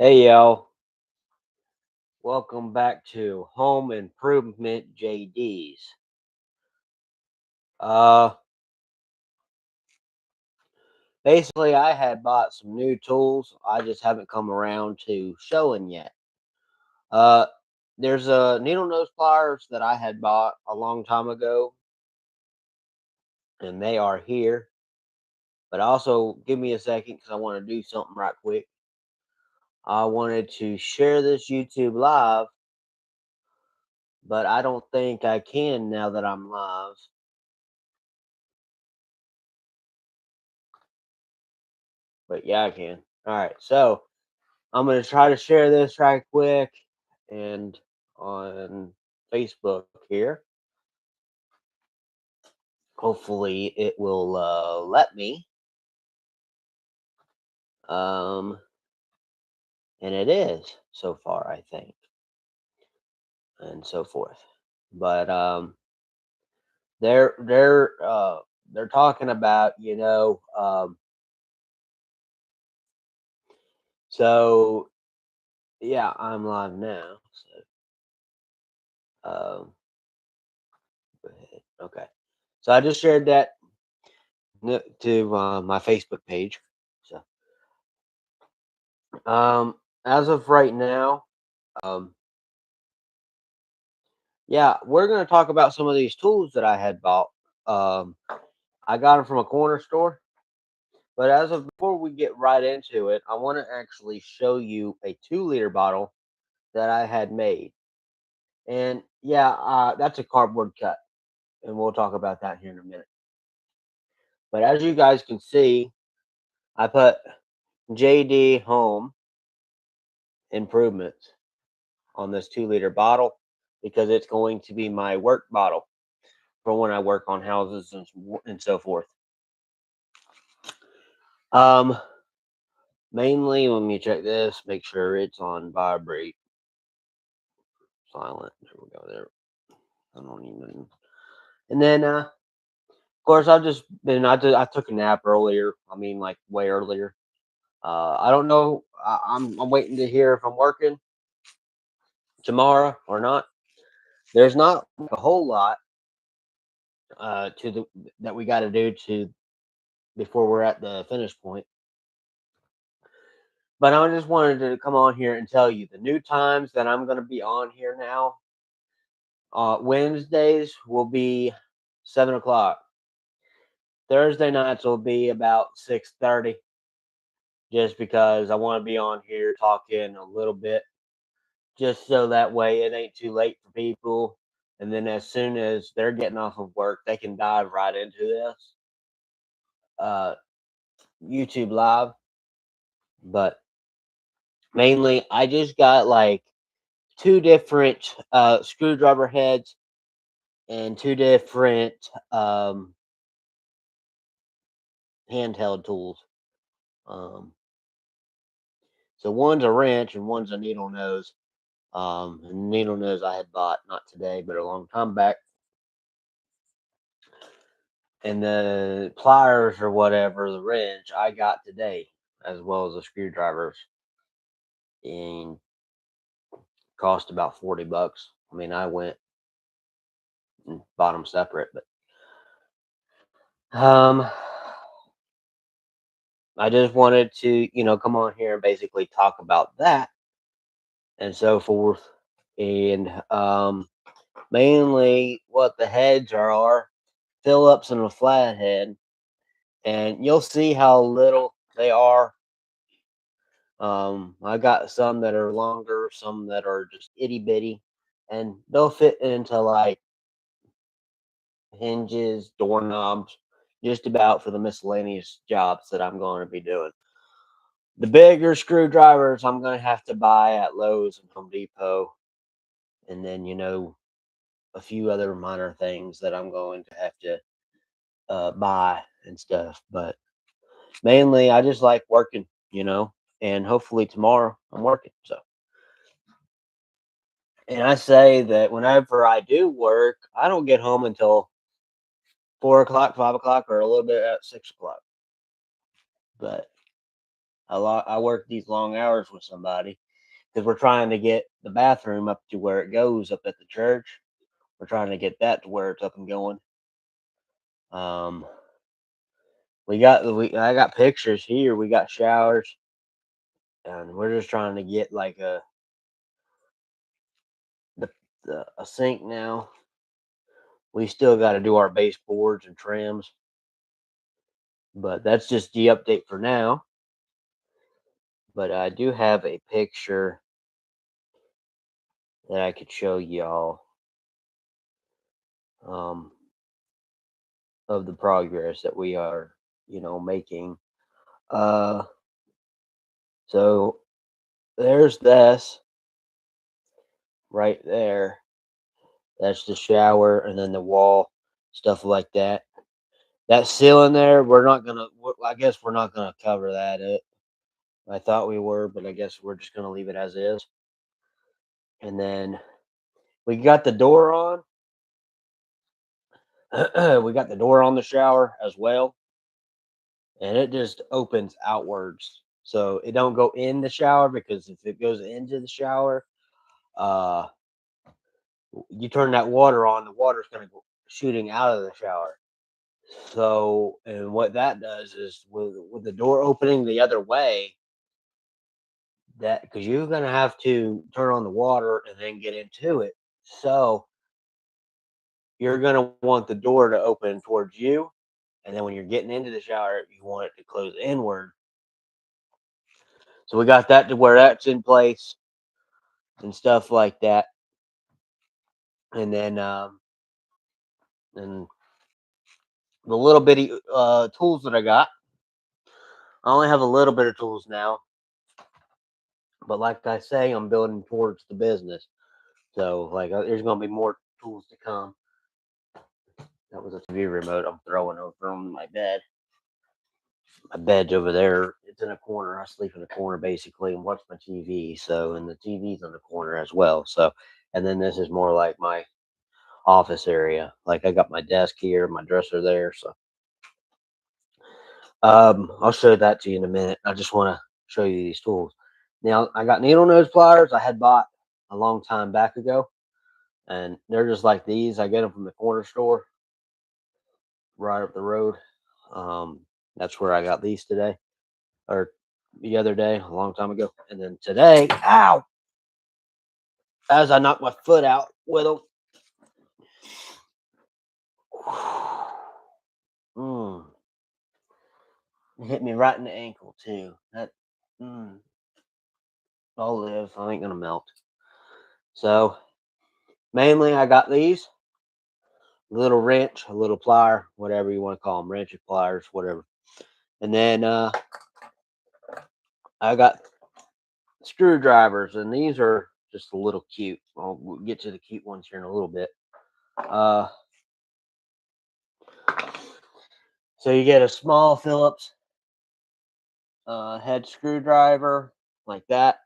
Hey yo, welcome back to Home Improvement JD's. Uh Basically I had bought some new tools. I just haven't come around to showing yet. Uh there's a needle nose pliers that I had bought a long time ago and they are here. But also give me a second cuz I want to do something right quick. I wanted to share this YouTube live, but I don't think I can now that I'm live. But yeah, I can. All right. So, I'm gonna try to share this right quick and on Facebook here. Hopefully, it will let me. Um, and it is so far, I think, and so forth. But they're they're uh, they're talking about So yeah, I'm live now. Um, Go ahead. Okay. So I just shared that to my Facebook page. So as of right now, um, yeah, we're going to talk about some of these tools that I had bought. Um, I got them from a corner store. But as of before we get right into it, I want to actually show you a 2 liter bottle that I had made. And yeah, that's a cardboard cut. And we'll talk about that here in a minute. But as you guys can see, I put JD Home Improvements on this 2 liter bottle because it's going to be my work bottle for when I work on houses and so forth. Um, Mainly, let me check this, make sure it's on vibrate. Silent. There we go. There. I don't even. And then, of course, I've just been. I took a nap earlier. I mean, like way earlier. I don't know. I'm waiting to hear if I'm working tomorrow or not. There's not a whole lot to the that we got to do to before we're at the finish point. But I just wanted to come on here and tell you the new times that I'm going to be on here now. Wednesdays will be 7 o'clock. Thursday nights will be about 6:30. Just because I want to be on here talking a little bit, just so that way it ain't too late for people. And then as soon as they're getting off of work, they can dive right into this uh, YouTube live. But mainly, I just got like two different screwdriver heads and two different handheld tools. Um, so one's a wrench and one's a needle nose. And needle nose I had bought not today, but a long time back. And the pliers or whatever, the wrench I got today, as well as the screwdrivers, and cost about $40. I mean, I went and bought them separate, but um, I just wanted to, come on here and basically talk about that and so forth. And mainly what the heads are Phillips and a flathead. And you'll see how little they are. I got some that are longer, some that are just itty bitty, and they'll fit into like hinges, doorknobs, just about for the miscellaneous jobs that I'm going to be doing. The bigger screwdrivers I'm going to have to buy at Lowe's and Home Depot, and then a few other minor things that I'm going to have to buy and stuff. But mainly, I just like working, and hopefully tomorrow I'm working. So, and I say that whenever I do work, I don't get home until 4 o'clock, 5 o'clock, or a little bit at 6 o'clock. But I work these long hours with somebody because we're trying to get the bathroom up to where it goes up at the church. We're trying to get that to where it's up and going. Um, I got pictures here. We got showers, and we're just trying to get like the, a sink now. We still got to do our baseboards and trims, but that's just the update for now. But I do have a picture that I could show y'all um, of the progress that we are, making. Uh, so there's this right there. That's the shower, and then the wall, stuff like that. That ceiling there, we're not gonna. I guess we're not gonna cover that up. I thought we were, but I guess we're just gonna leave it as is. And then we got the door on. We got the door on the shower as well, and it just opens outwards, so it don't go in the shower because if it goes into the shower, uh, you turn that water on, the water's gonna go shooting out of the shower. So, and what that does is with the door opening the other way, that because you're gonna have to turn on the water and then get into it. So you're gonna want the door to open towards you, and then when you're getting into the shower, you want it to close inward. So we got that to where that's in place and stuff like that. And then and the little bitty tools that I got. I only have a little bit of tools now, but like I say, I'm building towards the business. So like, there's gonna be more tools to come. That was a TV remote I'm throwing over from my bed. My bed's over there. It's in a corner. I sleep in a corner basically and watch my TV. So, and the TV's in the corner as well. So, and then this is more like my office area. Like I got my desk here, my dresser there. So, I'll show that to you in a minute. I just want to show you these tools. Now, I got needle nose pliers I had bought a long time back ago, and they're just like these. I get them from the corner store right up the road. That's where I got these today, or the other day, a long time ago. And then today, ow, as I knocked my foot out with them. Mm, it hit me right in the ankle too. That I'll live. I ain't gonna melt. So mainly, I got these little wrench, a little plier, whatever you want to call them, wrench pliers, whatever. And then I got screwdrivers, and these are just a little cute. We'll get to the cute ones here in a little bit. Uh, so you get a small Phillips head screwdriver like that,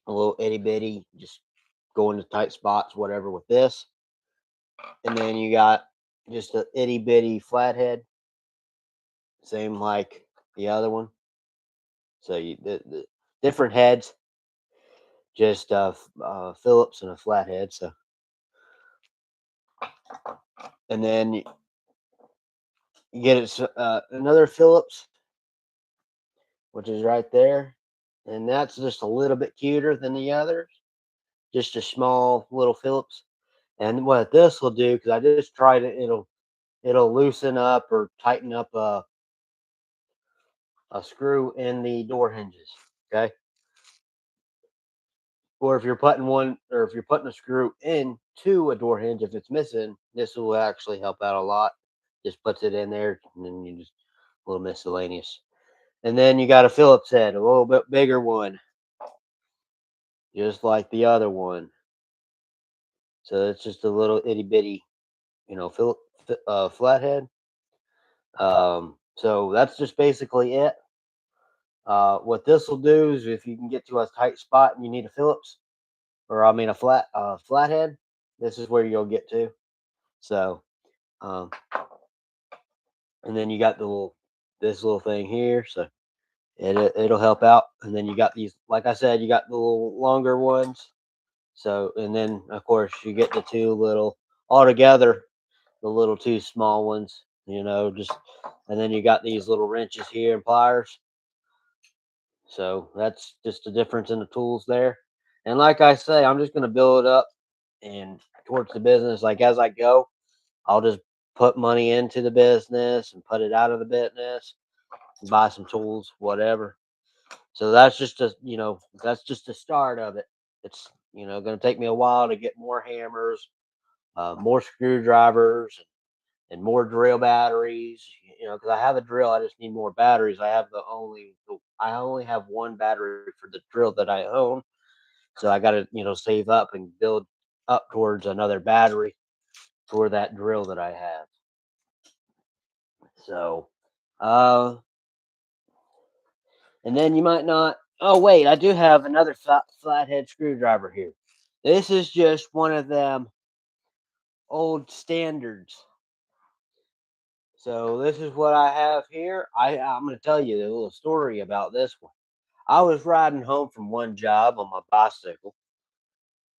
a little itty bitty, just go into tight spots, whatever with this. And then you got just a itty bitty flathead, same like the other one. So the different heads, just Phillips and a flathead. So, and then you get it another Phillips, which is right there, and that's just a little bit cuter than the others. Just a small little Phillips. And what this will do, because I just tried it, it'll loosen up or tighten up a screw in the door hinges. Okay. Or if you're putting one, or if you're putting a screw into a door hinge, if it's missing, this will actually help out a lot. Just puts it in there, and then you just a little miscellaneous. And then you got a Phillips head, a little bit bigger one, just like the other one. So it's just a little itty bitty, flathead. So that's just basically it. What this will do is, if you can get to a tight spot and you need a Phillips, or I mean a flathead, this is where you'll get to. So, um, and then you got this little thing here. So It'll help out. And then you got these, like I said, you got the little longer ones. So, and then of course you get the two little all together, the little two small ones, just, and then you got these little wrenches here and pliers. So that's just the difference in the tools there. And like I say, I'm just going to build it up and towards the business. Like as I go, I'll just put money into the business and put it out of the business, buy some tools, whatever. So that's just that's just the start of it. It's going to take me a while to get more hammers, more screwdrivers, and more drill batteries. Because I have a drill, I just need more batteries. I only have one battery for the drill that I own, so I got to save up and build up towards another battery for that drill that I have. So, and then you might not. Oh wait, I do have another flathead screwdriver here. This is just one of them old standards. So this is what I have here. I'm going to tell you a little story about this one. I was riding home from one job on my bicycle,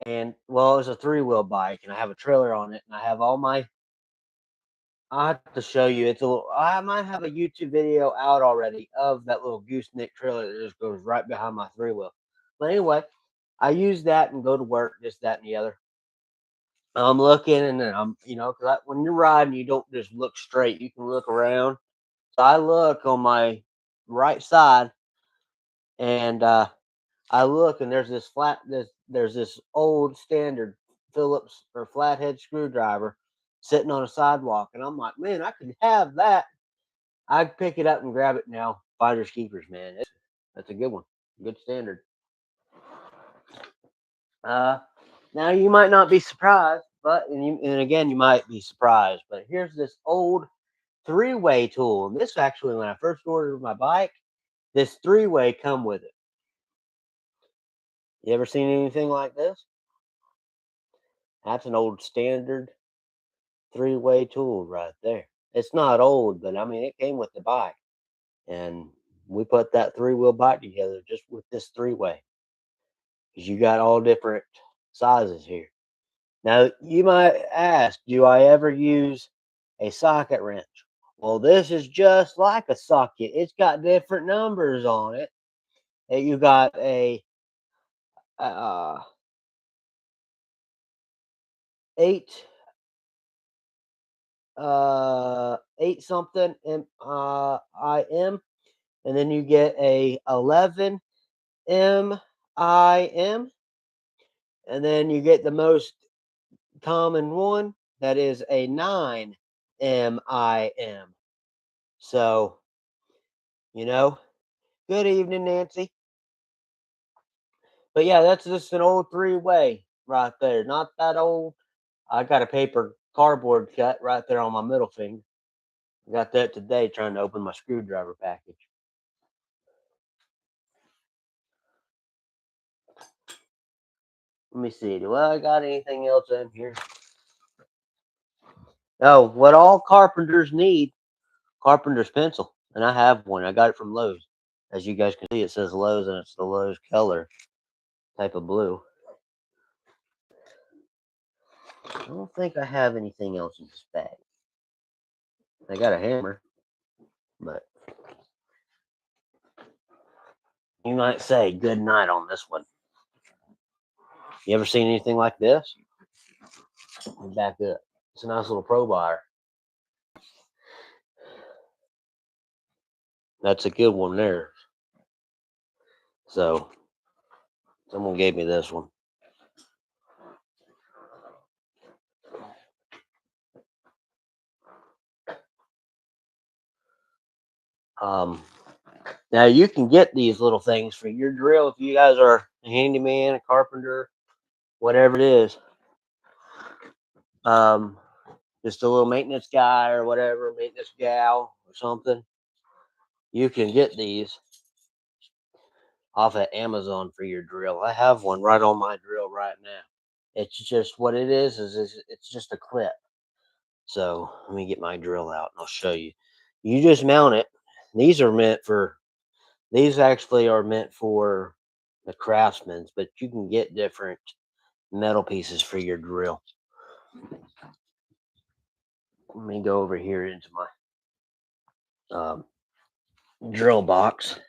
and well, it was a 3-wheel bike, and I have a trailer on it, and I have all my. I have to show you. It's a little. I might have a YouTube video out already of that little gooseneck trailer that just goes right behind my 3-wheel. But anyway, I use that and go to work, this, that, and the other. I'm looking, and then because when you're riding, you don't just look straight. You can look around. So I look on my right side, and I look, and there's this old standard Phillips or flathead screwdriver sitting on a sidewalk, and I'm like, man, I could have that. I'd pick it up and grab it now. Finders keepers, man. That's a good one. Good standard. Now you might not be surprised, and again you might be surprised, but here's this old 3-way tool. And this actually, when I first ordered my bike, this 3-way come with it. You ever seen anything like this? That's an old standard 3-way tool right there. It's not old, but I mean it came with the bike, and we put that 3-wheel bike together just with this 3-way. Because you got all different sizes here. Now, you might ask, do I ever use a socket wrench? Well, this is just like a socket. It's got different numbers on it. And you got a uh, 8 8 something IM, and then you get a 11 MIM, and then you get the most common one that is a 9 MIM. So, good evening, Nancy. But yeah, that's just an old 3-way right there. Not that old. I got a paper cardboard cut right there on my middle finger. I got that today trying to open my screwdriver package. Let me see. Do I got anything else in here? Oh, what all carpenters need, carpenter's pencil. And I have one. I got it from Lowe's. As you guys can see, it says Lowe's, and it's the Lowe's color type of blue. I don't think I have anything else in this bag. I got a hammer, but you might say good night on this one. You ever seen anything like this? Let me back up. It's a nice little pro wire. That's a good one there. So, someone gave me this one. Now you can get these little things for your drill if you guys are a handyman, a carpenter, whatever it is. Just a little maintenance guy or whatever, maintenance gal or something. You can get these off at Amazon for your drill. I have one right on my drill right now. It's just what it is it's just a clip. So let me get my drill out and I'll show you. You just mount it. These are meant for These actually are meant for the craftsmen, but you can get different metal pieces for your drill. Let me go over here into my drill box.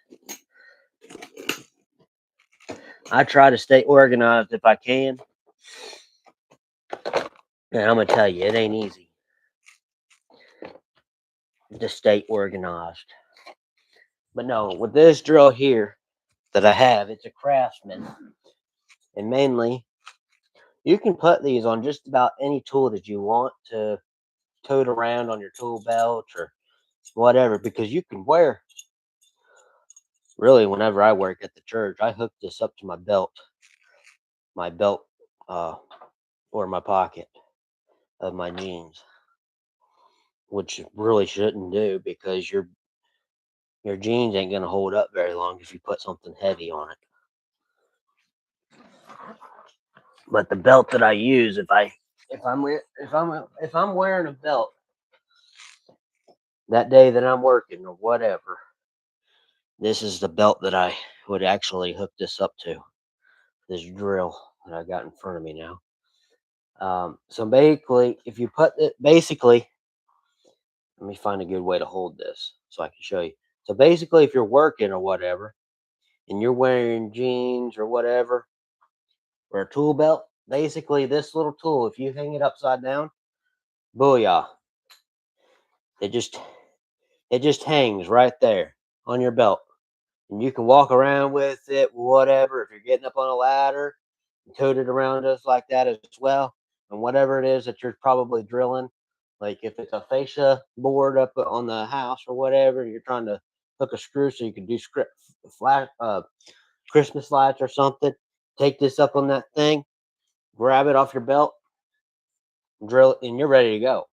I try to stay organized if I can. And I'm going to tell you, it ain't easy to stay organized. But no, with this drill here that I have, it's a Craftsman. And mainly, you can put these on just about any tool that you want to tote around on your tool belt or whatever, because you can wear, really, whenever I work at the church, I hook this up to my belt, uh, or my pocket of my jeans, which really shouldn't do because your jeans ain't gonna hold up very long if you put something heavy on it. But the belt that I use, if I'm wearing a belt that day that I'm working or whatever, this is the belt that I would actually hook this up to. This drill that I got in front of me now. So basically, if you put it, basically, let me find a good way to hold this so I can show you. So basically, if you're working or whatever, and you're wearing jeans or whatever, or a tool belt, basically this little tool, if you hang it upside down, booyah, it just hangs right there on your belt, and you can walk around with it, whatever. If you're getting up on a ladder, and tote it around us like that as well, and whatever it is that you're probably drilling, like if it's a fascia board up on the house or whatever, you're trying to hook a screw so you can do flash Christmas lights or something. Take this up on that thing, grab it off your belt, drill it, and you're ready to go.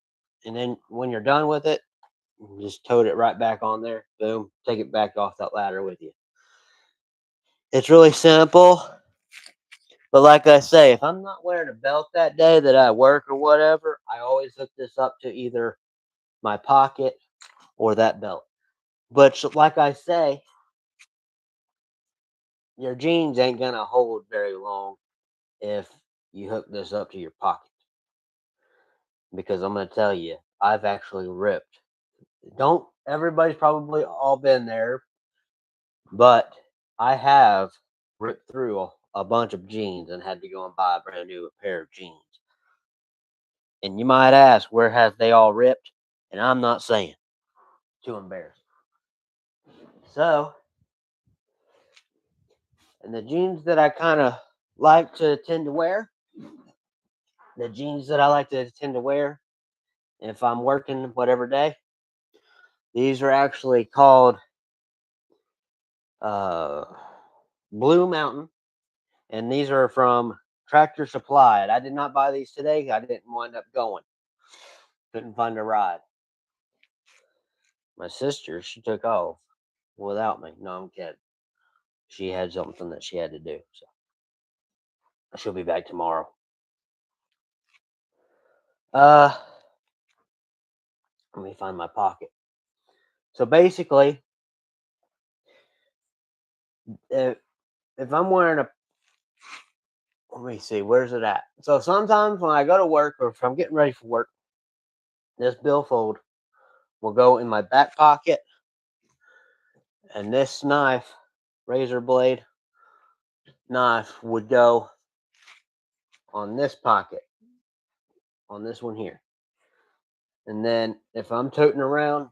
And then when you're done with it, just tote it right back on there. Boom, take it back off that ladder with you. It's really simple. But like I say, if I'm not wearing a belt that day that I work or whatever, I always hook this up to either my pocket or that belt. But like I say, your jeans ain't going to hold very long if you hook this up to your pocket. Because I'm going to tell you, I've actually ripped. Don't everybody's probably all been there, but I have ripped through a bunch of jeans and had to go and buy a brand new pair of jeans. And you might ask, where have they all ripped? And I'm not saying. Too embarrassed. So, and the jeans that I kind of like to tend to wear, the jeans that I like to tend to wear if I'm working whatever day, these are actually called uh, Blue Mountain, and these are from Tractor Supply. I did not buy these today. I didn't wind up going. Couldn't find a ride. My sister, she took off without me. No, I'm kidding. She had something that she had to do, so she'll be back tomorrow. Let me find my pocket. So basically, if I'm wearing a, let me see, where's it at? So sometimes when I go to work or if I'm getting ready for work, this billfold will go in my back pocket, and this knife, razor blade knife, would go on this pocket, on this one here. And then if I'm toting around,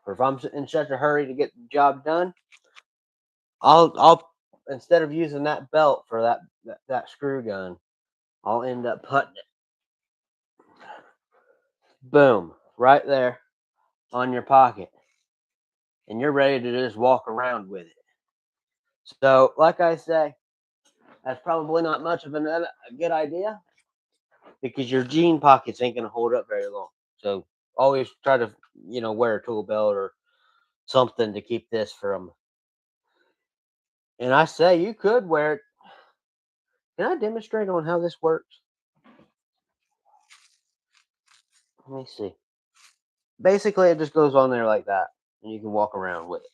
or if I'm in such a hurry to get the job done, I'll instead of using that belt for that screw gun, I'll end up putting it. Boom, right there on your pocket. And you're ready to just walk around with it. So, like I say, that's probably not much of a good idea because your jean pockets ain't going to hold up very long. So, always try to, wear a tool belt or something to keep this from. And I say you could wear it. Can I demonstrate on how this works? Let me see. Basically, it just goes on there like that, and you can walk around with it.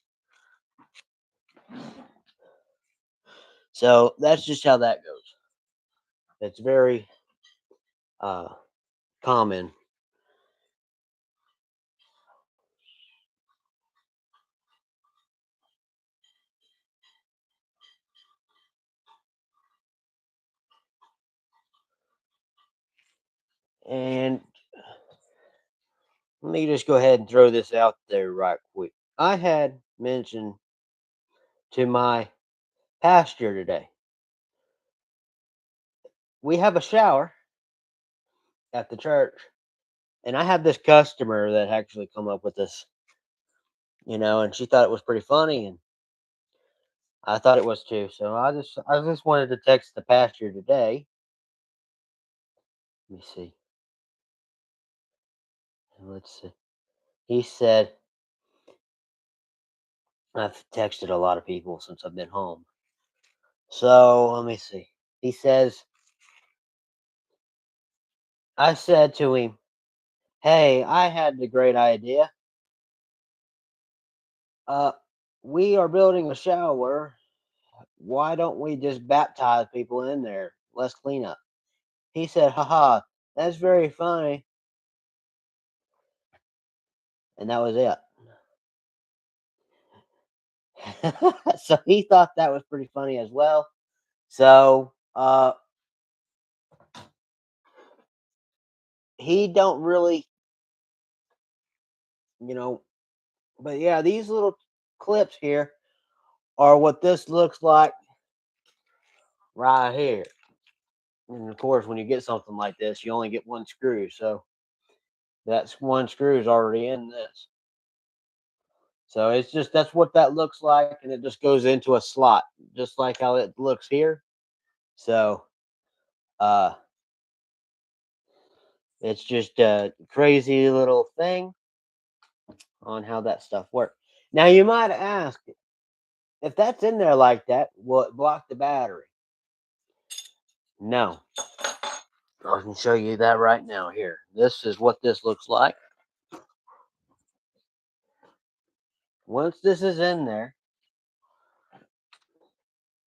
So that's just how that goes. It's very uh, common. And let me just go ahead and throw this out there right quick. I had mentioned to my pastor today, we have a shower at the church, and I have this customer that actually come up with this, and she thought it was pretty funny, and I thought it was too. So I just wanted to text the pastor today. Let me see. Let's see. He said, I've texted a lot of people since I've been home. So let me see. He says, I said to him, "Hey, I had the great idea. Uh, we are building a shower. Why don't we just baptize people in there? Less cleanup." He said, "Haha, that's very funny." And that was it. So he thought that was pretty funny as well. So he don't really, you know, but yeah, these little clips here are what this looks like right here. And of course, when you get something like this, you only get one screw. So that's one screw is already in this. So it's just that's what that looks like, and it just goes into a slot, just like how it looks here. So uh it's just a crazy little thing on how that stuff works. Now you might ask, if that's in there like that, will it block the battery? No. I can show you that right now here. This is what this looks like. Once this is in there,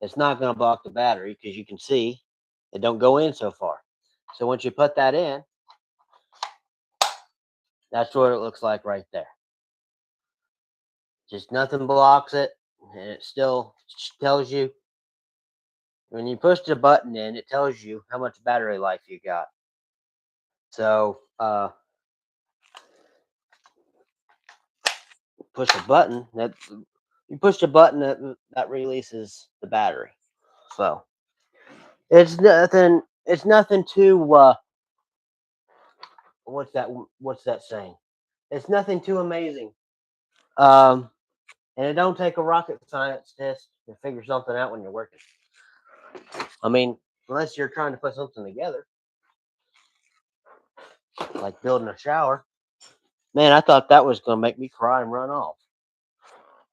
it's not going to block the battery because you can see it don't go in so far. So once you put that in, that's what it looks like right there. Just nothing blocks it, and it still tells you when you push the button in, it tells you how much battery life you got. So push a button that you push the button that releases the battery. So it's nothing too what's that saying? It's nothing too amazing. Um and it don't take a rocket science test to figure something out when you're working. I mean, unless you're trying to put something together, like building a shower. Man, I thought that was gonna make me cry and run off.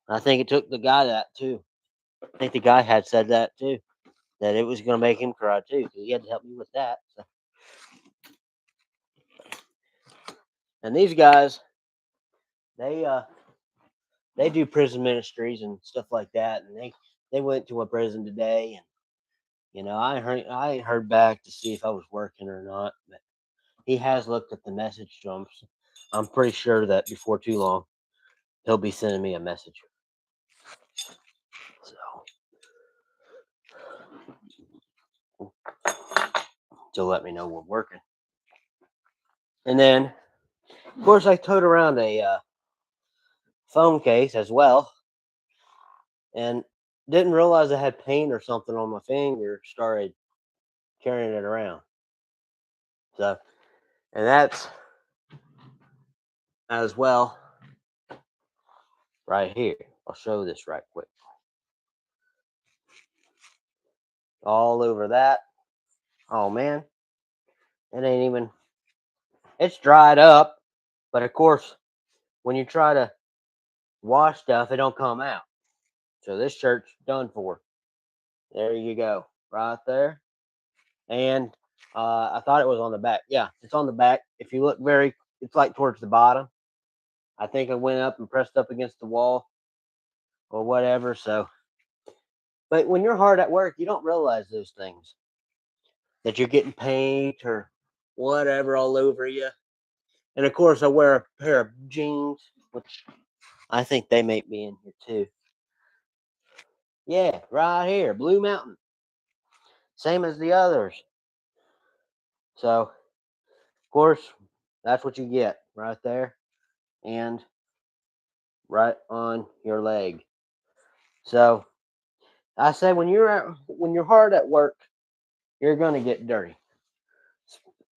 I think it took the guy that too. I think the guy had said that too, that it was gonna make him cry too, because he had to help me with that. So. And these guys, they they do prison ministries and stuff like that, and they went to a prison today, and I ain't heard back to see if I was working or not, but he has looked at the message to him. So I'm pretty sure that before too long he'll be sending me a message. So to let me know we're working. And then, of course, I towed around a phone case as well, and didn't realize I had paint or something on my finger. Started carrying it around. So, and that's as well right here. I'll show this right quick. All over that. Oh man, it ain't even. It's dried up, but of course, when you try to wash stuff, it don't come out. So this shirt's done for. There you go, right there. And I thought it was on the back. Yeah, it's on the back. If you look it's like towards the bottom. I think I went up and pressed up against the wall or whatever. So But when you're hard at work, you don't realize those things, that you're getting paint or whatever all over you. And of course, I wear a pair of jeans, which I think they may be in here too. Yeah, right here, Blue Mountain, same as the others. So, of course, that's what you get right there, and right on your leg. So I say when you're hard at work, you're gonna get dirty.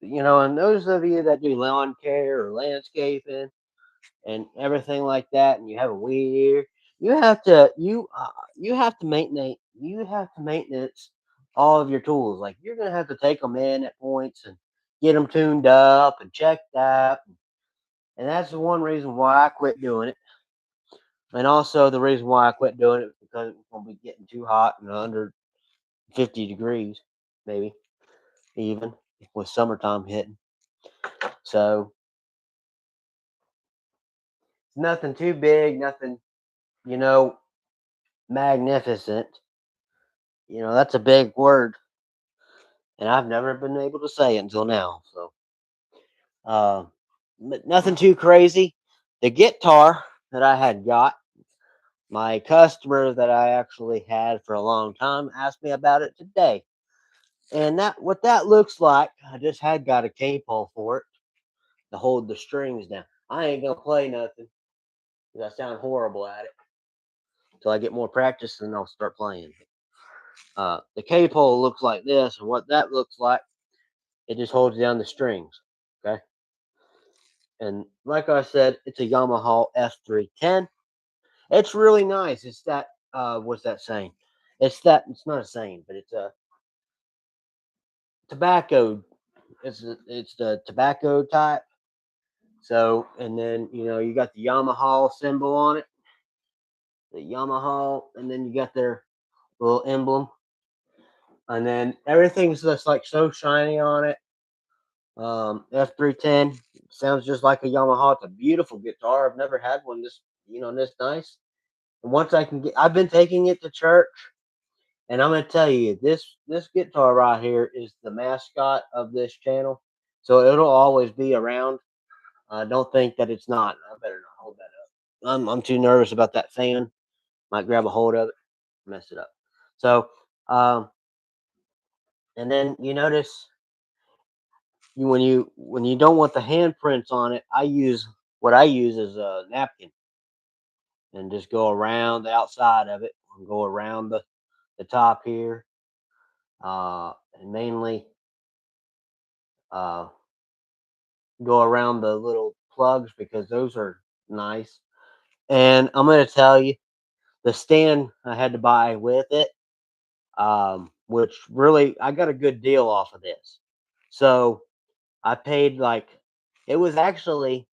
And those of you that do lawn care or landscaping and everything like that, and you have a weed eater, you have to maintenance all of your tools. Like you're gonna have to take them in at points and get them tuned up and checked out. And that's the one reason why I quit doing it. And also the reason why I quit doing it is because it was gonna be getting too hot and under 50 degrees, maybe even with summertime hitting. So nothing too big, nothing, you know, magnificent. That's a big word, and I've never been able to say it until now. So, uh, but nothing too crazy. The guitar that I had got, my customer that I actually had for a long time asked me about it today. And what that looks like, I just had got a K-pole for it to hold the strings down. I ain't gonna play nothing because I sound horrible at it. Until I get more practice, then I'll start playing. The K-pole looks like this, and what that looks like, it just holds down the strings. Okay. And like I said, it's a Yamaha F310. It's really nice. It's that, what's that saying? It's not a saying, but it's a tobacco. It's the tobacco type. So, and then, you got the Yamaha symbol on it, the Yamaha, and then you got their little emblem. And then everything's just like so shiny on it. F310 sounds just like a Yamaha. It's a beautiful guitar. I've never had one this nice. And once I've been taking it to church, and I'm gonna tell you, this guitar right here is the mascot of this channel, so it'll always be around. Don't think that it's not. I better not hold that up. I'm too nervous about that fan. Might grab a hold of it, mess it up. So, and then you notice when you don't want the handprints on it, I use is a napkin and just go around the outside of it and go around the top here, and mainly uh, go around the little plugs because those are nice. And I'm going to tell you, the stand I had to buy with it, which really I got a good deal off of this. So I paid it was actually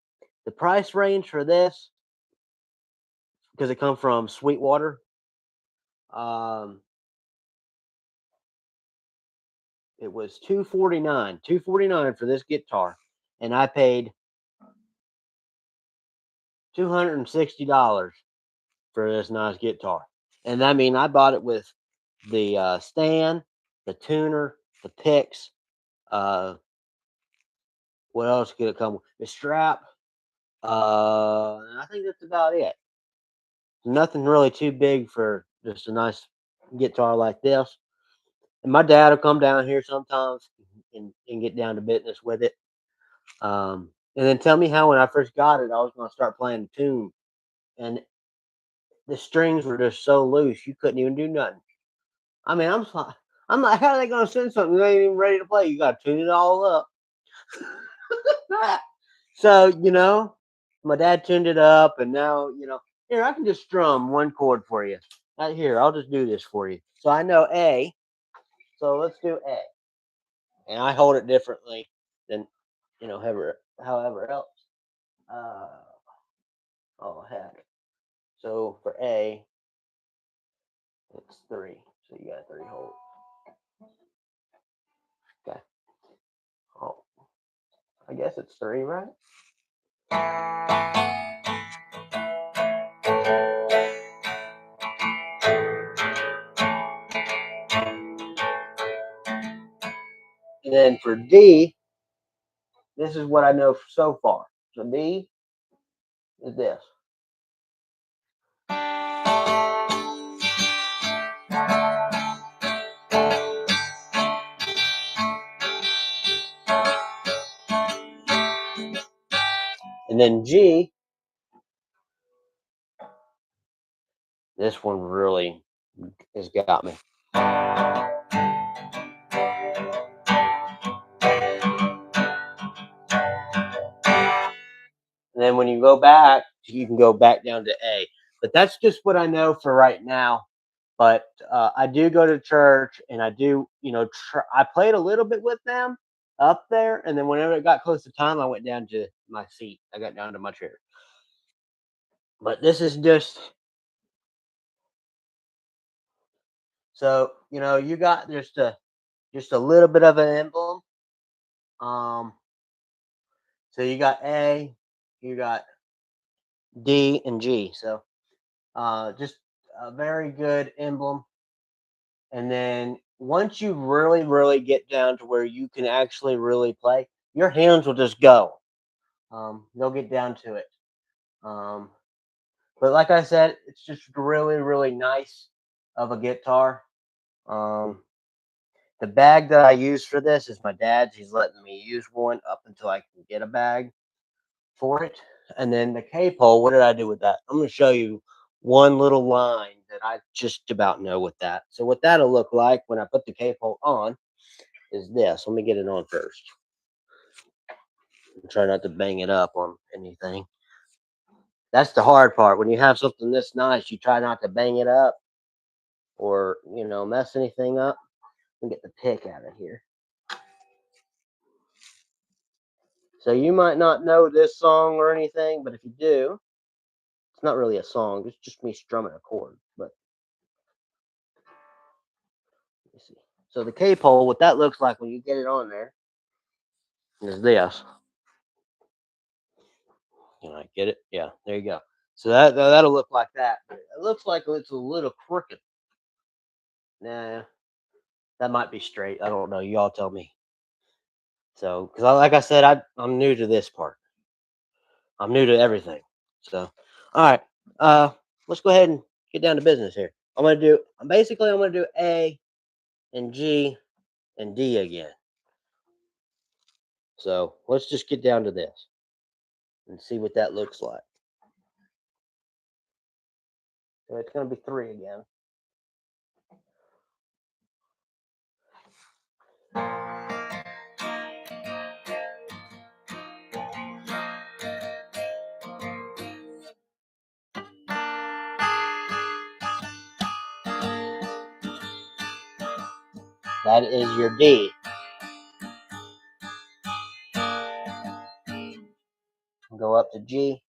the price range for this because it come from Sweetwater. Um, it was $249 for this guitar, and I paid $260 for this nice guitar. And I mean, I bought it with the stand, the tuner, the picks. Uh, what else could it come with? The strap. I think that's about it. Nothing really too big for just a nice guitar like this. And my dad will come down here sometimes and get down to business with it. And then tell me how when I first got it, I was going to start playing the tune, and the strings were just so loose you couldn't even do nothing. I mean, I'm like, how are they going to send something they ain't even ready to play? You got to tune it all up. So my dad tuned it up, and now here I can just strum one chord for you. Right here, I'll just do this for you. So I know A. So let's do A, and I hold it differently than however else. Uh, oh heck. So for A, it's 3. So you got 3 hold. Okay. Oh, I guess it's 3, right? And then for D, this is what I know so far. So D is this. And then G, this one really has got me. And then when you go back, you can go back down to A. But that's just what I know for right now. But I do go to church, and I do, I played a little bit with them up there, and then whenever it got close to time, I went down to my seat. I got down to my chair. But this is just so you got just a little bit of an emblem. Um, so you got A, you got D, and G. So just a very good emblem. And then once you really, really get down to where you can actually really play, your hands will just go. They'll get down to it. Um, but like I said, it's just really, really nice of a guitar. Um, the bag that I use for this is my dad's. He's letting me use one up until I can get a bag for it. And then the K-pole, what did I do with that? I'm going to show you one little line that I just about know with that. So what that'll look like when I put the K-pole on is this. Let me get it on first. Try not to bang it up on anything. That's the hard part. When you have something this nice, you try not to bang it up or, mess anything up. Let me get the pick out of here. So you might not know this song or anything, but if you do, it's not really a song. It's just me strumming a chord. But let me see. So the K-pole, what that looks like when you get it on there is this. Can I get it? Yeah, there you go. So that'll look like that. It looks like it's a little crooked. Nah, that might be straight. I don't know. You all tell me. So, because like I said, I'm new to this part. I'm new to everything. So, all right. Let's go ahead and get down to business here. I'm gonna do A and G and D again. So let's just get down to this and see what that looks like. So it's gonna be 3 again. That is your D. Go up to G.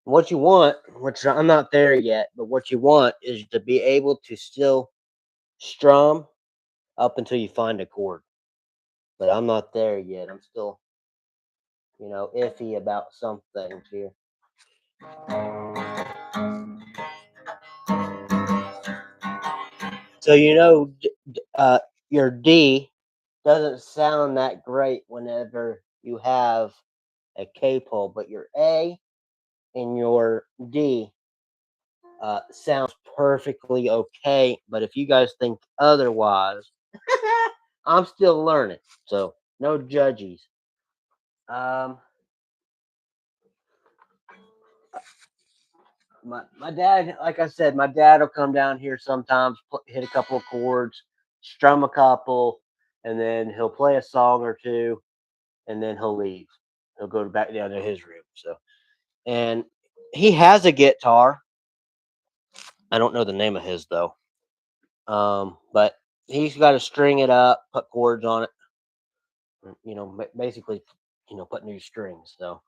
What you want, which I'm not there yet, but what you want is to be able to still strum up until you find a chord. But I'm not there yet. I'm still, iffy about some things here. So your D doesn't sound that great whenever you have a K pole, but your A and your D sounds perfectly okay. But if you guys think otherwise, I'm still learning, so no judges. Um, my dad, like I said, my dad will come down here sometimes, hit a couple of chords, strum a couple, and then he'll play a song or two, and then he'll leave. He'll go back down to his room. So, and he has a guitar. I don't know the name of his though. But he's got to string it up, put chords on it. Basically, put new strings. So,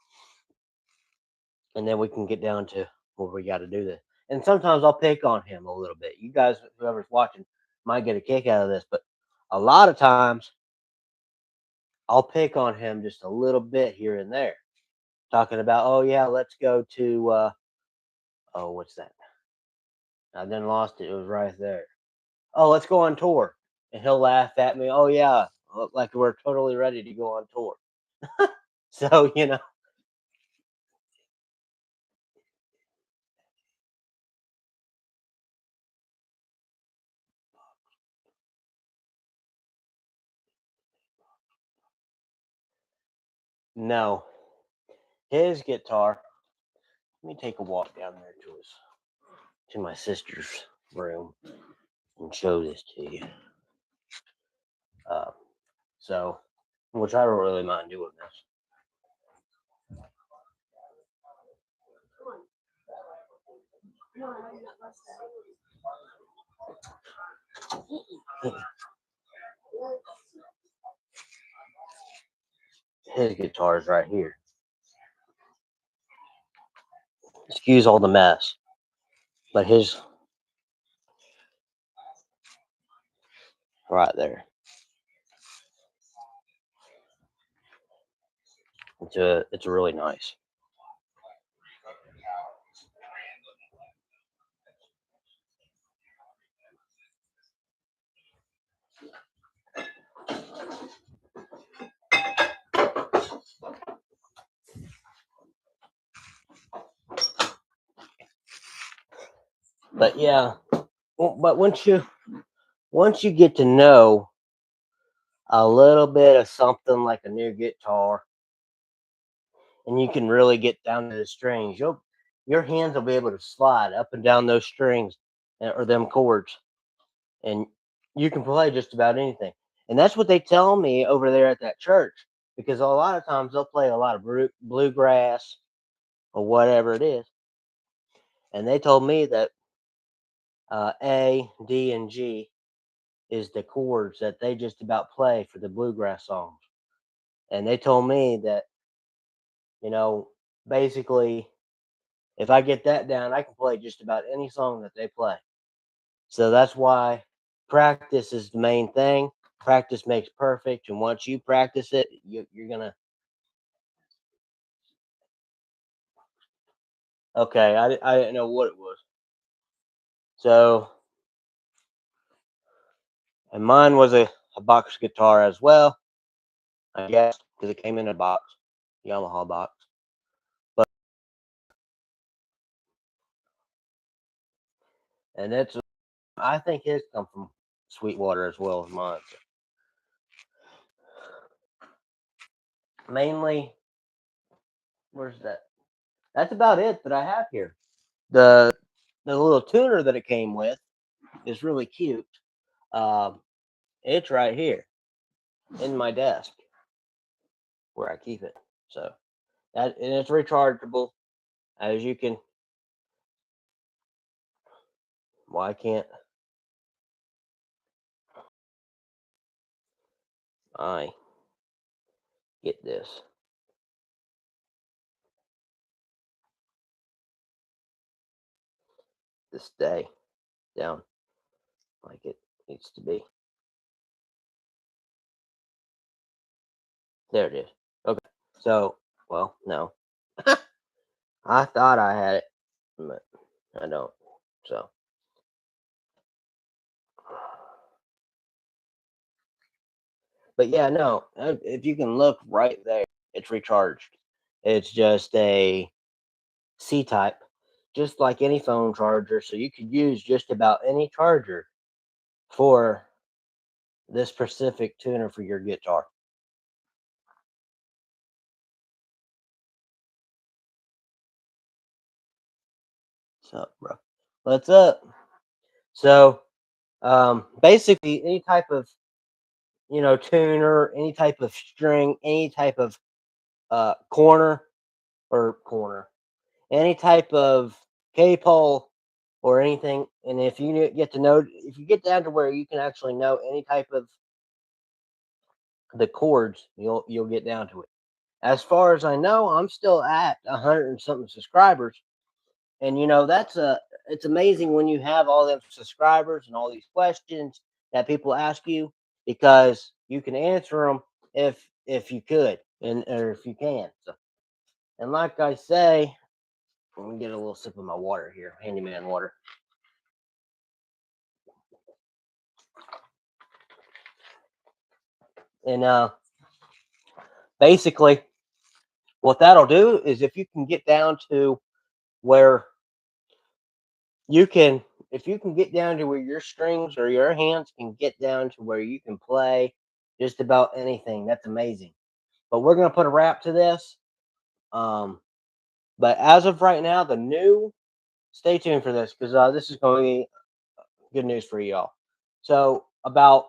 and then we can get down to where we got to do this. And sometimes I'll pick on him a little bit. You guys, whoever's watching, might get a kick out of this, but a lot of times I'll pick on him just a little bit here and there, talking about, oh yeah, let's go to oh, what's that? I then lost it. It was right there. Oh, let's go on tour, and he'll laugh at me. Oh yeah, look like we're totally ready to go on tour. So, no, his guitar. Let me take a walk down there to my sister's room and show this to you. Uh, so, which I don't really mind doing this. His guitar's right here. Excuse all the mess, but his right there. It's really nice. But yeah, but once you get to know a little bit of something like a new guitar, and you can really get down to the strings, your hands will be able to slide up and down those strings or them chords, and you can play just about anything. And that's what they tell me over there at that church, because a lot of times they'll play a lot of bluegrass or whatever it is, and they told me that A, D, and G is the chords that they just about play for the bluegrass songs. And they told me that, you know, basically, if I get that down, I can play just about any song that they play. So that's why practice is the main thing. Practice makes perfect. And once you practice it, you're going to. Okay, I didn't know what it was. So, and mine was a box guitar as well, I guess, because it came in a box, Yamaha box. But, and I think his come from Sweetwater as well as mine. Mainly, where's that? That's about it that I have here. The the little tuner that it came with is really cute. Um, it's right here in my desk where I keep it. So and it's rechargeable, as you can. Why can't I get this stay down like it needs to be? There it is. Okay. So, well, no. I thought I had it, but I don't. So, but yeah, no. If you can look right there, it's recharged. It's just a C type, just like any phone charger. So you could use just about any charger for this specific tuner for your guitar. What's up, bro? What's up? So, basically, any type of tuner, any type of string, any type of corner, any type of K-pole or anything. And if you get to know, if you get down to where you can actually know any type of the chords, you'll get down to it. As far as I know, I'm still at 100 and something subscribers, and it's amazing when you have all them subscribers and all these questions that people ask you, because you can answer them if you could and or if you can. So, and like I say, let me get a little sip of my water here, handyman water. And basically, what that'll do is if you can get down to where you can, if you can get down to where your strings or your hands can get down to where you can play just about anything, that's amazing. But we're gonna put a wrap to this. Um, but as of right now, the new, stay tuned for this because this is going to be good news for y'all. So about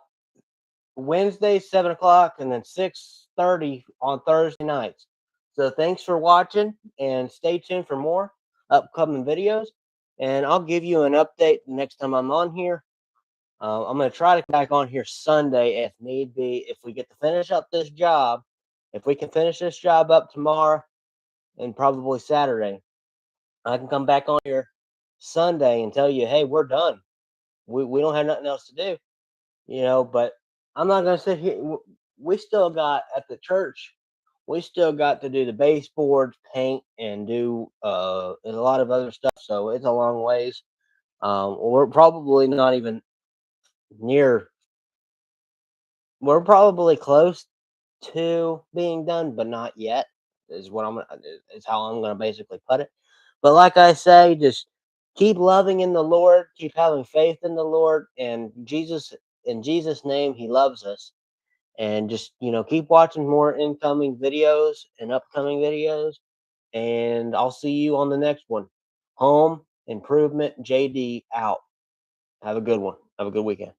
Wednesday, 7 o'clock, and then 6:30 on Thursday nights. So thanks for watching, and stay tuned for more upcoming videos. And I'll give you an update the next time I'm on here. I'm going to try to come back on here Sunday if need be. If we get to finish up this job, if we can finish this job up tomorrow and probably Saturday, I can come back on here Sunday and tell you, hey, we're done. We don't have nothing else to do, but I'm not going to sit here. We still got at the church, we still got to do the baseboards, paint, and do and a lot of other stuff. So it's a long ways. We're probably not even near, we're probably close to being done, but not yet. Is how I'm gonna basically put it. But like I say, just keep loving in the Lord, keep having faith in the Lord, and Jesus. In Jesus' name, He loves us. And just keep watching more incoming videos and upcoming videos. And I'll see you on the next one. Home Improvement JD out. Have a good one. Have a good weekend.